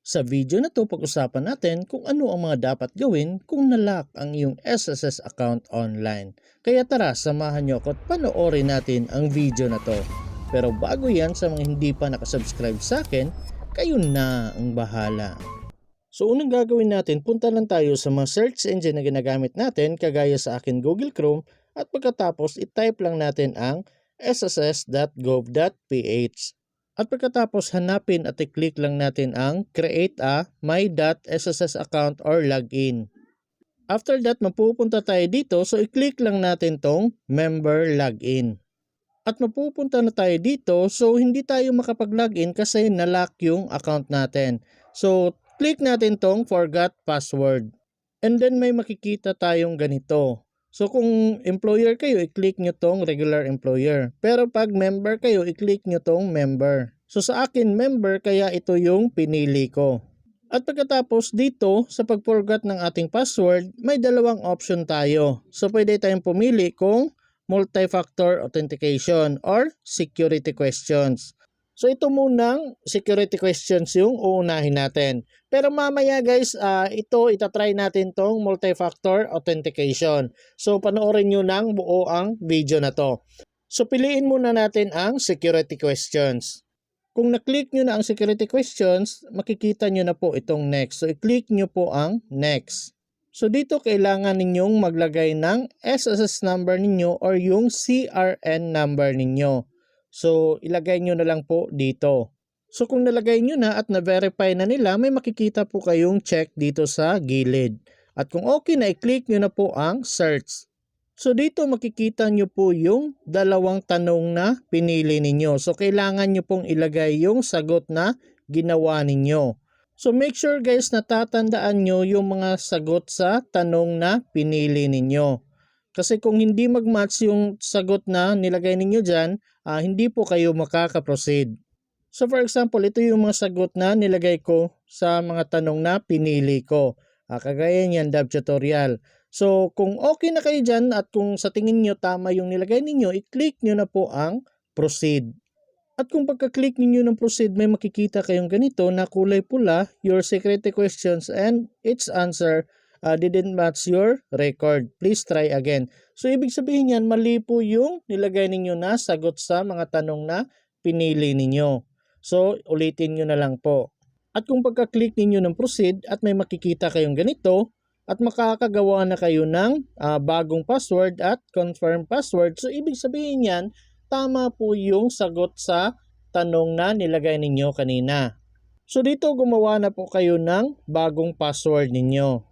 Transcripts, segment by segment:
Sa video na to, pag-usapan natin kung ano ang mga dapat gawin kung nalock ang iyong SSS account online. Kaya tara, samahan nyo ako at panoorin natin ang video na to. Pero bago yan, sa mga hindi pa nakasubscribe sa akin, kayo na ang bahala. So unang gagawin natin, punta lang tayo sa mga search engine na ginagamit natin, kagaya sa akin Google Chrome, at pagkatapos i-type lang natin ang sss.gov.ph. At pagkatapos hanapin at i-click lang natin ang create a my.sss account or login. After that, mapupunta tayo dito, so i-click lang natin tong member login. At mapupunta na tayo dito, so hindi tayo makapag-login kasi na-lock yung account natin. So click natin tong forgot password. And then may makikita tayong ganito. So kung employer kayo, i-click nyo tong regular employer. Pero pag member kayo, i-click nyo tong member. So sa akin member, kaya ito yung pinili ko. At pagkatapos dito, sa pag-forgot ng ating password, may dalawang option tayo. So pwede tayong pumili kung multi-factor authentication or security questions. So ito munang security questions yung uunahin natin. Pero mamaya guys, ito itatry natin tong multi-factor authentication. So panoorin nyo ng buo ang video na to. So piliin muna natin ang security questions. Kung na-click nyo na ang security questions, makikita nyo na po itong next. So i-click nyo po ang next. So dito kailangan ninyong maglagay ng SSS number ninyo or yung CRN number ninyo. So, ilagay nyo na lang po dito. So, kung nalagay nyo na at na-verify na nila, may makikita po kayong check dito sa gilid. At kung okay na, i-click nyo na po ang search. So, dito makikita nyo po yung dalawang tanong na pinili ninyo. So, kailangan nyo pong ilagay yung sagot na ginawa ninyo. So, make sure guys na tatandaan nyo yung mga sagot sa tanong na pinili ninyo. Kasi kung hindi mag-match yung sagot na nilagay ninyo dyan, hindi po kayo makaka-proceed. So for example, ito yung mga sagot na nilagay ko sa mga tanong na pinili ko. Kagaya niyan, Dev Tutorial. So kung okay na kayo dyan at kung sa tingin nyo tama yung nilagay ninyo, i-click nyo na po ang proceed. At kung pagka-click ninyo ng proceed, may makikita kayong ganito na kulay pula, your security questions and its answer didn't match your record. Please try again. So, ibig sabihin yan, mali po yung nilagay ninyo na sagot sa mga tanong na pinili ninyo. So, ulitin nyo na lang po. At kung pagka-click ninyo ng proceed at may makikita kayong ganito at makakagawa na kayo ng bagong password at confirm password. So, ibig sabihin yan, tama po yung sagot sa tanong na nilagay ninyo kanina. So, dito gumawa na po kayo ng bagong password ninyo.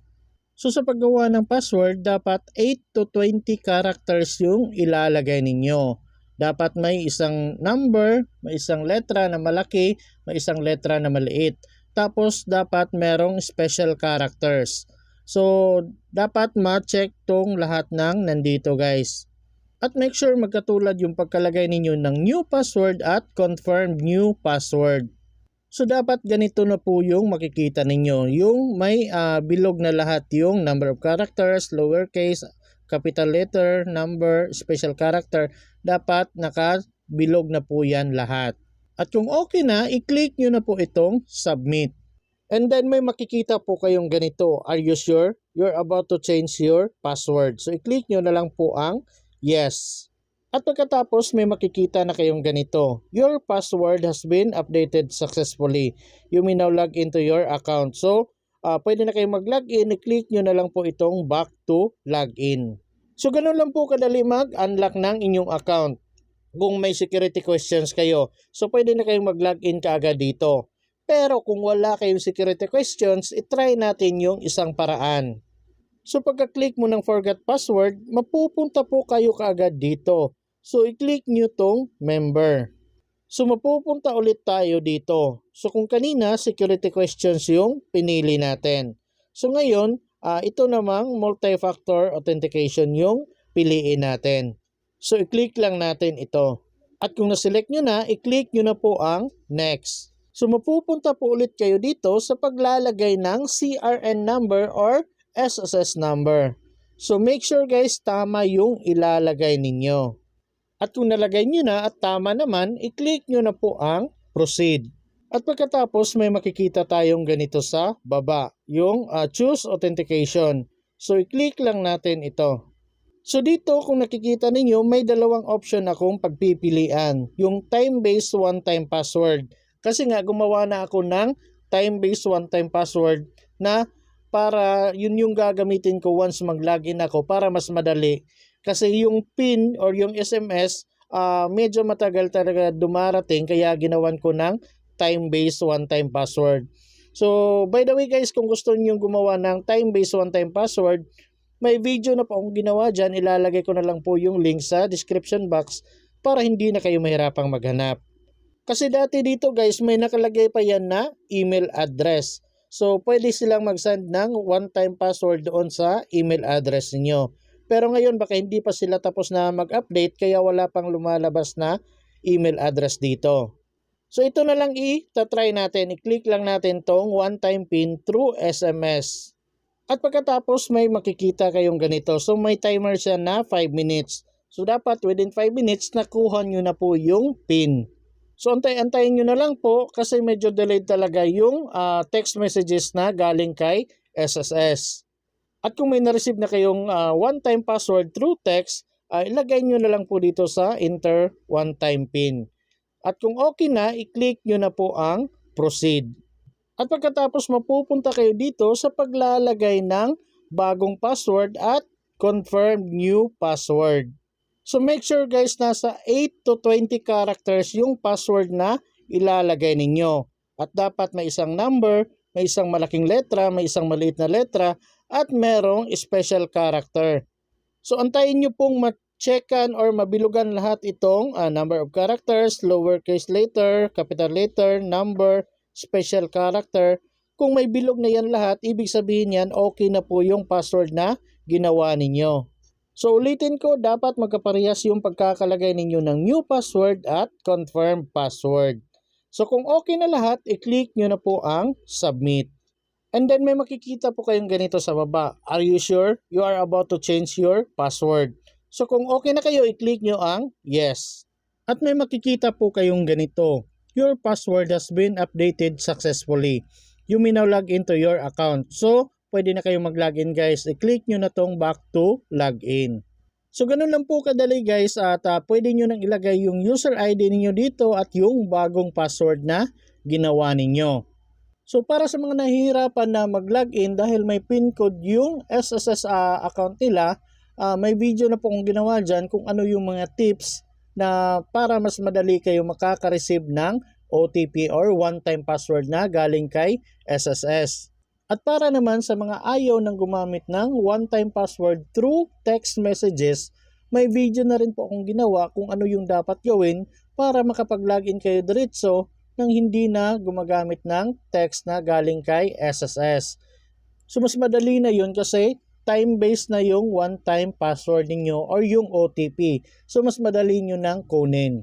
So sa paggawa ng password, dapat 8 to 20 characters yung ilalagay ninyo. Dapat may isang number, may isang letra na malaki, may isang letra na maliit. Tapos dapat merong special characters. So dapat ma-check tong lahat ng nandito guys. At make sure magkatulad yung pagkalagay ninyo ng new password at confirm new password. So dapat ganito na po yung makikita ninyo. Yung may bilog na lahat yung number of characters, lowercase, capital letter, number, special character. Dapat nakabilog na po yan lahat. At kung okay na, i-click nyo na po itong submit. And then may makikita po kayong ganito. Are you sure? You're about to change your password. So i-click nyo na lang po ang yes. At pagkatapos may makikita na kayong ganito. Your password has been updated successfully. You may now log into your account. So, pwede na kayong mag-login. I-click nyo na lang po itong back to login. So, ganun lang po kadali mag-unlock ng inyong account. Kung may security questions kayo. So, pwede na kayong mag-login kaagad dito. Pero kung wala kayong security questions, itry natin yung isang paraan. So, pagka-click mo ng forgot password, mapupunta po kayo kaagad dito. So, i-click nyo tong member. So, mapupunta ulit tayo dito. So, kung kanina, security questions yung pinili natin. So, ngayon, ito namang multi-factor authentication yung piliin natin. So, i-click lang natin ito. At kung na-select nyo na, i-click nyo na po ang next. So, mapupunta po ulit kayo dito sa paglalagay ng CRN number or SSS number. So, make sure guys, tama yung ilalagay ninyo. At kung nalagay nyo na at tama naman, i-click nyo na po ang proceed. At pagkatapos may makikita tayong ganito sa baba, yung choose authentication. So i-click lang natin ito. So dito kung nakikita ninyo may dalawang option akong pagpipilian. Yung time-based one-time password. Kasi nga gumawa na ako ng time-based one-time password na para yun yung gagamitin ko once mag-login ako para mas madali. Kasi yung PIN or yung SMS medyo matagal talaga dumarating kaya ginawan ko ng time-based one-time password. So, by the way guys, kung gusto niyo gumawa ng time-based one-time password, may video na po akong ginawa dyan. Ilalagay ko na lang po yung link sa description box para hindi na kayo mahirapang maghanap. Kasi dati dito guys, may nakalagay pa yan na email address. So, pwede silang mag-send ng one-time password doon sa email address niyo. Pero ngayon, baka hindi pa sila tapos na mag-update kaya wala pang lumalabas na email address dito. So ito na lang i-try natin. I-click lang natin tong one-time PIN through SMS. At pagkatapos may makikita kayong ganito. So may timer siya na 5 minutes. So dapat within 5 minutes nakuha nyo na po yung PIN. So antayin nyo na lang po kasi medyo delayed talaga yung text messages na galing kay SSS. At kung may na-receive na kayong one-time password through text, ilagay nyo na lang po dito sa enter one-time PIN. At kung okay na, i-click nyo na po ang proceed. At pagkatapos mapupunta kayo dito sa paglalagay ng bagong password at confirm new password. So make sure guys nasa 8 to 20 characters yung password na ilalagay ninyo. At dapat may isang number, may isang malaking letra, may isang maliit na letra, at merong special character. So antayin nyo pong checkan or mabilugan lahat itong number of characters, lowercase letter, capital letter, number, special character. Kung may bilog na yan lahat, ibig sabihin yan okay na po yung password na ginawa ninyo. So ulitin ko, dapat magkaparehas yung pagkakalagay ninyo ng new password at confirm password. So kung okay na lahat, i-click nyo na po ang submit. And then may makikita po kayong ganito sa baba. Are you sure you are about to change your password? So kung okay na kayo, i-click nyo ang yes. At may makikita po kayong ganito. Your password has been updated successfully. You may now log into your account. So pwede na kayong mag-login guys. I-click nyo na tong back to login. So ganun lang po kadali guys at pwede nyo nang ilagay yung user ID ninyo dito at yung bagong password na ginawa ninyo. So para sa mga nahihirapan na mag-login dahil may PIN code yung SSS account nila, may video na po kong ginawa dyan kung ano yung mga tips na para mas madali kayo makaka-receive ng OTP or one-time password na galing kay SSS. At para naman sa mga ayaw nang gumamit ng one-time password through text messages, may video na rin po akong ginawa kung ano yung dapat gawin para makapag-login kayo diretso nang hindi na gumagamit ng text na galing kay SSS. So mas madali na yun kasi time-based na yung one-time password ninyo or yung OTP. So mas madali nyo nang kunin.